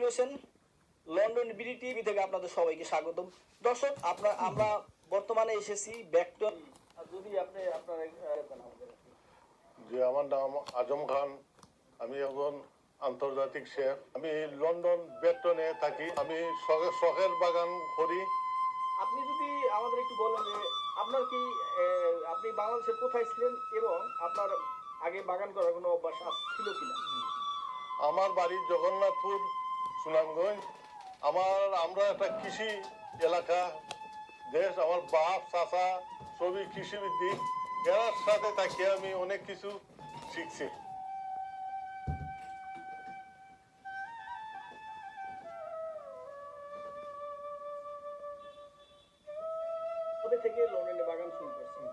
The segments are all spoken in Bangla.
Shafiul Hossain, London BD TV থেকে আপনাদের সবাইকে স্বাগতম। দর্শক, আমরা বর্তমানে এসেছি ব্যাকটন। যদি আপনি আপনার যে আমার নাম আজম খান, আমি একজন আন্তর্জাতিক শেফ। আমি লন্ডন বেকটনে থাকি। আমি শখের বাগান করি। আপনি যদি আমাদের একটু বলেন যে আপনার কি আপনি বাংলাদেশের কোথায় ছিলেন এবং আপনার আগে বাগান করার কোনো অভ্যাস ছিল কিনা? আমার বাড়ি জগন্নাথপুর, সুনামগঞ্জ। আমরা একটা কৃষি এলাকা দেশ। আমার বাপ চাচা সবই কৃষিবিদ্যি। এর সাথে থাকি আমি অনেক কিছু শিখছি। কবে থেকে লন্ডনে বাগান শুরু করছেন?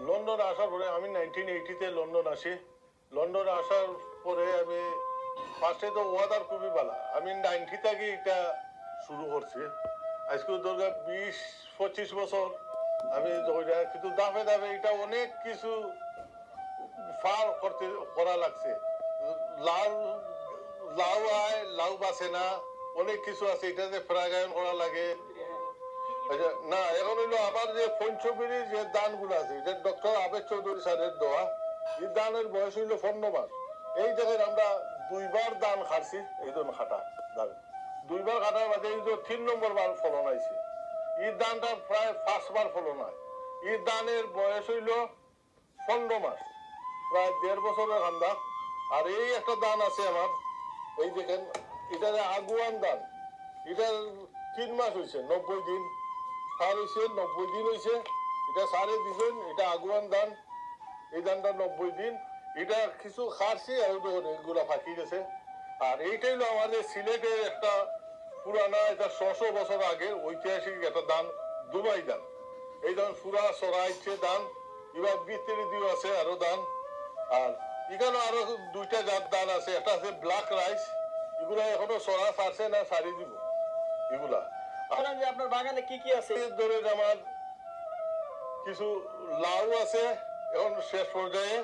লন্ডন আসার পরে আমি 1980-তে লন্ডন আসি। লন্ডনে আসার পরে আমি ফার্স্টে তো ওয়েদার খুবই ভালো। আমি 90 থেকে এটা শুরু করছি। আজকে ধরো 20-25 বছর আমি কিন্তু দামে দামে এটা অনেক কিছু ফার করা লাগছে। লাউ লাউ আয়, লাউ বাসে না, অনেক কিছু আছে। এটাতে ফ্রাগায়ন করা লাগে। না, এখন হইলো আমার যে পঞ্চবিড়ি যে দানগুলো আছে, যে ডক্টর আবেদ চৌধুরী স্যারের দেওয়া, এই দানের বয়স হইল 15 মাস। এই জায়গায় আমরা 2বার দান খাচ্ছি। এই জন্য খাটা দান 2বার খাটার বাদে এই যে 3 নম্বর বার ফলন আইছে। এই দানটা প্রায় 5 বার ফলন হয়। এই দানের বয়স হইল 15 মাস, প্রায় 1.5 বছরের ঠান্ডা। আর এই একটা দান আছে আমার, এই দেখেন, এটা আগুয়ান দান। এটা 3 মাস হয়েছে, 90 দিন সার হয়েছে, 90 দিন হয়েছে। এটা সারে দিবেন, এটা আগুয়ান দান। এই দানটা 90 দিন। এটা কিছু খারছি আর এগুলা ফাঁকি গেছে। আর এইটাই হলো আমাদের সিলেটের একটা পুরানা, এটা 600 বছর আগের ঐতিহাসিক একটা দান, দুবাই দান। এই দান পুরা সরাইছে দান। এবার ভিতরে দিও আছে আরো দান। আর এখানে আরো 2টা জাত দান আছে। একটা আছে ব্ল্যাক রাইস। এগুলা এখনো সরা ছাড়ছে না, সারি দিব এগুলা। যে আপনার বাগানে কি কি আছে? ধরে আমার কিছু লাউ আছে এখন শেষ পর্যায়ে।